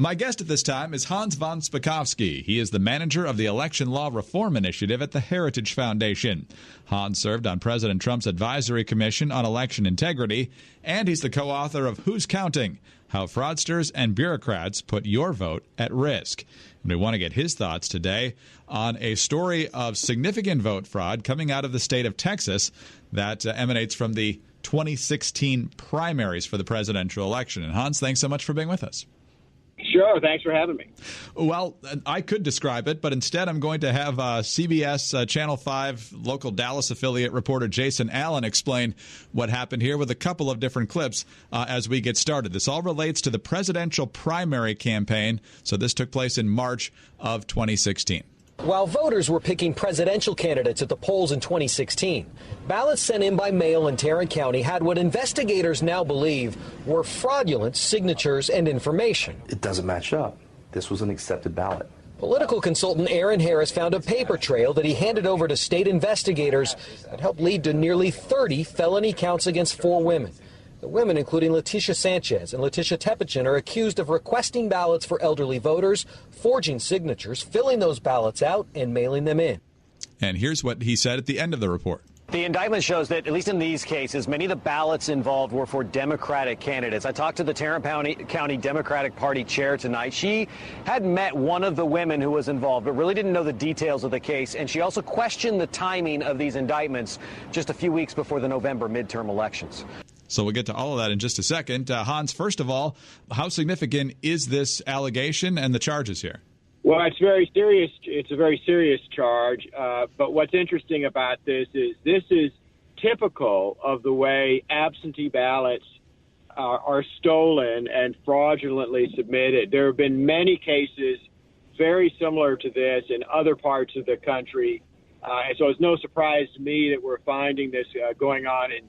My guest at this time is Hans von Spakovsky. He is the manager of the Election Law Reform Initiative at the Heritage Foundation. Hans served on President Trump's Advisory Commission on Election Integrity, and he's the co-author of Who's Counting? How Fraudsters and Bureaucrats Put Your Vote at Risk. And we want to get his thoughts today on a story of significant vote fraud coming out of the state of Texas that emanates from the 2016 primaries for the presidential election. And Hans, thanks so much for being with us. Sure. Thanks for having me. Well, I could describe it, but instead I'm going to have CBS Channel 5 local Dallas affiliate reporter Jason Allen explain what happened here with a couple of different clips as we get started. This all relates to the presidential primary campaign. So this took place in March of 2016. While voters were picking presidential candidates at the polls in 2016, ballots sent in by mail in Tarrant County had what investigators now believe were fraudulent signatures and information. It doesn't match up. This was an accepted ballot. Political consultant Aaron Harris found a paper trail that he handed over to state investigators that helped lead to nearly 30 felony counts against 4 women. The women, including Letitia Sanchez and Letitia Tepichin, are accused of requesting ballots for elderly voters, forging signatures, filling those ballots out, and mailing them in. And here's what he said at the end of the report. The indictment shows that, at least in these cases, many of the ballots involved were for Democratic candidates. I talked to the Tarrant County Democratic Party chair tonight. She had met one of the women who was involved, but really didn't know the details of the case. And she also questioned the timing of these indictments just a few weeks before the November midterm elections. So we'll get to all of that in just a second. Hans, first of all, how significant is this allegation and the charges here? Well, it's very serious. It's a very serious charge. But what's interesting about this is typical of the way absentee ballots are stolen and fraudulently submitted. There have been many cases very similar to this in other parts of the country. And so it's no surprise to me that we're finding this going on in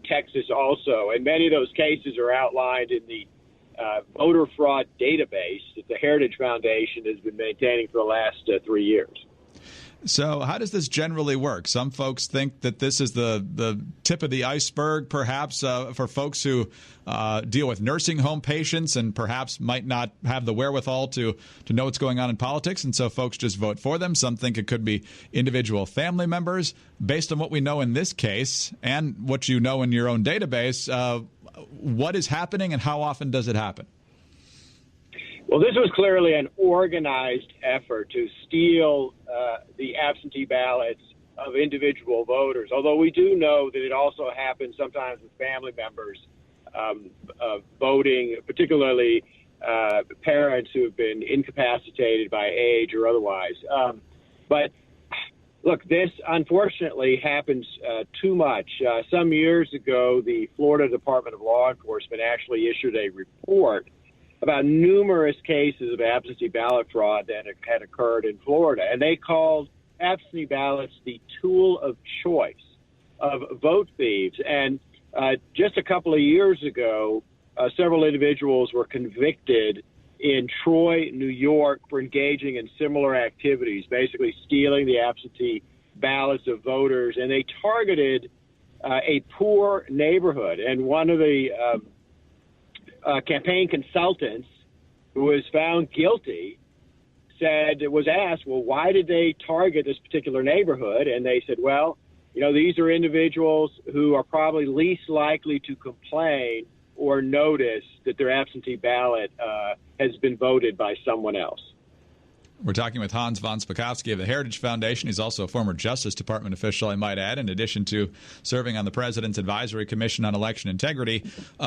Texas also. And many of those cases are outlined in the voter fraud database that the Heritage Foundation has been maintaining for the last 3 years. So how does this generally work? Some folks think that this is the tip of the iceberg, perhaps, for folks who deal with nursing home patients and perhaps might not have the wherewithal to know what's going on in politics, and so folks just vote for them. Some think it could be individual family members. Based on what we know in this case and what you know in your own database, what is happening and how often does it happen? Well, this was clearly an organized effort to steal the absentee ballots of individual voters, although we do know that it also happens sometimes with family members voting, particularly parents who have been incapacitated by age or otherwise. But look, this unfortunately happens too much. Some years ago, the Florida Department of Law Enforcement actually issued a report about numerous cases of absentee ballot fraud that had occurred in Florida. And they called absentee ballots the tool of choice of vote thieves. And just a couple of years ago, several individuals were convicted in Troy, New York, for engaging in similar activities, basically stealing the absentee ballots of voters. And they targeted a poor neighborhood. And one of the campaign consultants who was found guilty was asked, well, why did they target this particular neighborhood? And they said, well, these are individuals who are probably least likely to complain or notice that their absentee ballot has been voted by someone else. We're talking with Hans von Spakovsky of the Heritage Foundation. He's also a former Justice Department official, I might add, in addition to serving on the President's Advisory Commission on Election Integrity.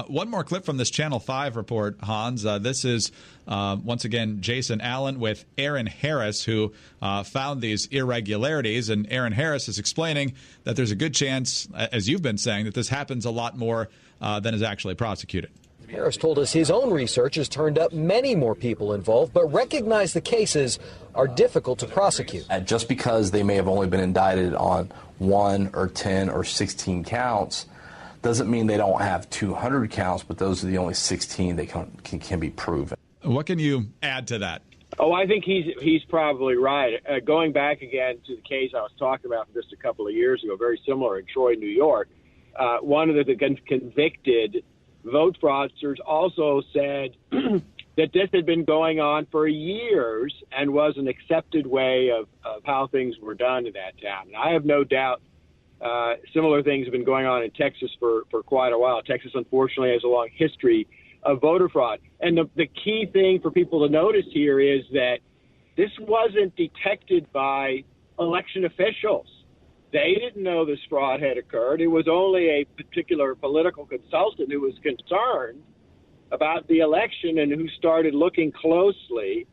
One more clip from this Channel 5 report, Hans. This is, once again, Jason Allen with Aaron Harris, who found these irregularities. And Aaron Harris is explaining that there's a good chance, as you've been saying, that this happens a lot more than is actually prosecuted. Harris told us his own research has turned up many more people involved, but recognized the cases are difficult to prosecute. Just because they may have only been indicted on 1 or 10 or 16 counts doesn't mean they don't have 200 counts, but those are the only 16 that can be proven. What can you add to that? Oh, I think he's probably right. Going back again to the case I was talking about from just a couple of years ago, very similar in Troy, New York, one of the convicted vote fraudsters also said that this had been going on for years and was an accepted way of how things were done in that town. And I have no doubt similar things have been going on in Texas for quite a while. Texas, unfortunately, has a long history of voter fraud. And the key thing for people to notice here is that this wasn't detected by election officials. They didn't know this fraud had occurred. It was only a particular political consultant who was concerned about the election and who started looking closely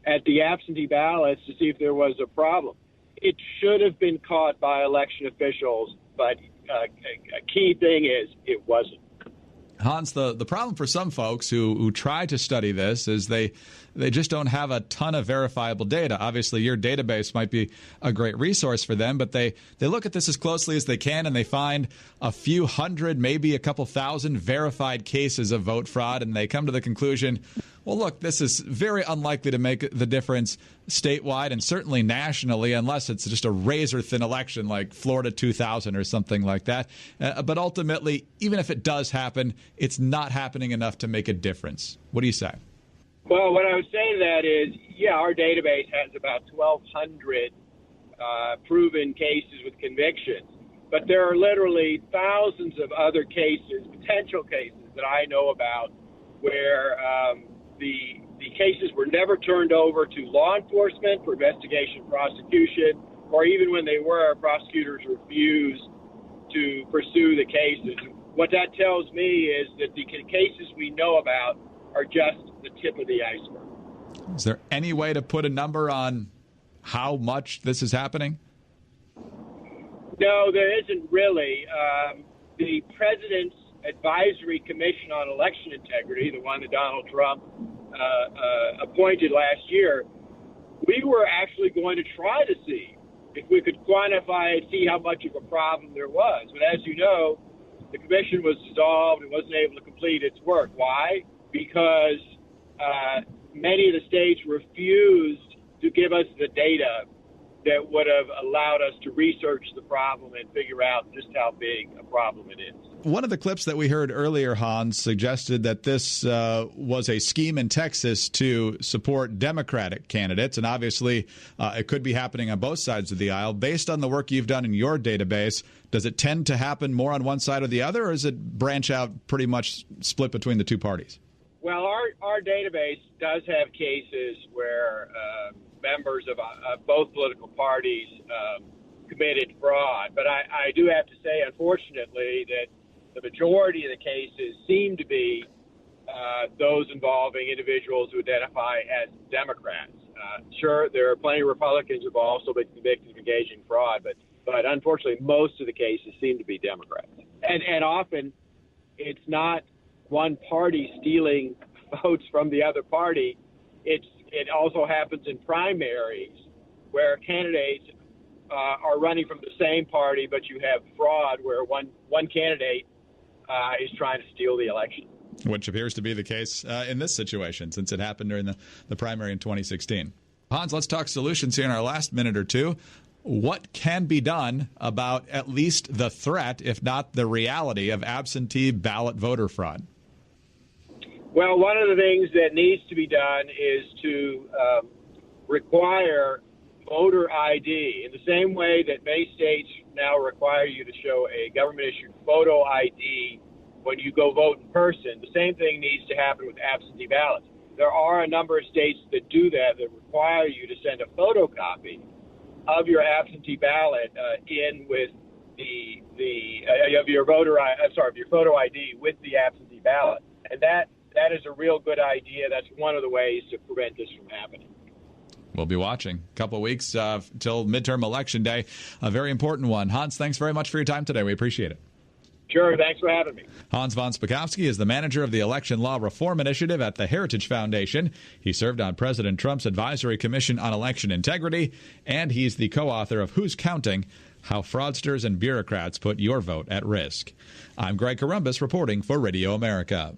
at the absentee ballots to see if there was a problem. It should have been caught by election officials, but a key thing is it wasn't. Hans, the problem for some folks who try to study this is they just don't have a ton of verifiable data. Obviously, your database might be a great resource for them, but they look at this as closely as they can, and they find a few hundred, maybe a couple thousand verified cases of vote fraud, and they come to the conclusion, well, look, this is very unlikely to make the difference statewide and certainly nationally unless it's just a razor-thin election like Florida 2000 or something like that. But ultimately, even if it does happen, it's not happening enough to make a difference. What do you say? Well, what I would say to that is, yeah, our database has about 1,200 proven cases with convictions. But there are literally thousands of other cases, potential cases that I know about where the cases were never turned over to law enforcement for investigation, prosecution, or even when they were, prosecutors refused to pursue the cases. What that tells me is that the cases we know about are just the tip of the iceberg. Is there any way to put a number on how much this is happening? No, there isn't really. The President's Advisory Commission on Election Integrity, the one that Donald Trump appointed last year, we were actually going to try to see if we could quantify and see how much of a problem there was. But as you know, the commission was dissolved and wasn't able to complete its work. Why? Because many of the states refused to give us the data that would have allowed us to research the problem and figure out just how big a problem it is. One of the clips that we heard earlier, Hans, suggested that this was a scheme in Texas to support Democratic candidates, and obviously it could be happening on both sides of the aisle. Based on the work you've done in your database, does it tend to happen more on one side or the other, or does it branch out pretty much split between the two parties? Well, our database does have cases where members of both political parties committed fraud. But I do have to say, unfortunately, that the majority of the cases seem to be those involving individuals who identify as Democrats. Sure, there are plenty of Republicans who have also been convicted of engaging fraud, but unfortunately, most of the cases seem to be Democrats. And often, it's not one party stealing votes from the other party. It also happens in primaries where candidates are running from the same party, but you have fraud where one candidate is trying to steal the election. Which appears to be the case in this situation, since it happened during the primary in 2016. Hans, let's talk solutions here in our last minute or two. What can be done about at least the threat, if not the reality, of absentee ballot voter fraud? Well, one of the things that needs to be done is to require voter ID in the same way that many states now require you to show a government-issued photo ID when you go vote in person. The same thing needs to happen with absentee ballots. There are a number of states that do that require you to send a photocopy of your absentee ballot in with your photo ID with the absentee ballot, and that is a real good idea. That's one of the ways to prevent this from happening. We'll be watching. A couple of weeks till midterm election day, a very important one. Hans, thanks very much for your time today. We appreciate it. Sure. Thanks for having me. Hans von Spakovsky is the manager of the Election Law Reform Initiative at the Heritage Foundation. He served on President Trump's Advisory Commission on Election Integrity, and he's the co-author of Who's Counting? How Fraudsters and Bureaucrats Put Your Vote at Risk. I'm Greg Columbus reporting for Radio America.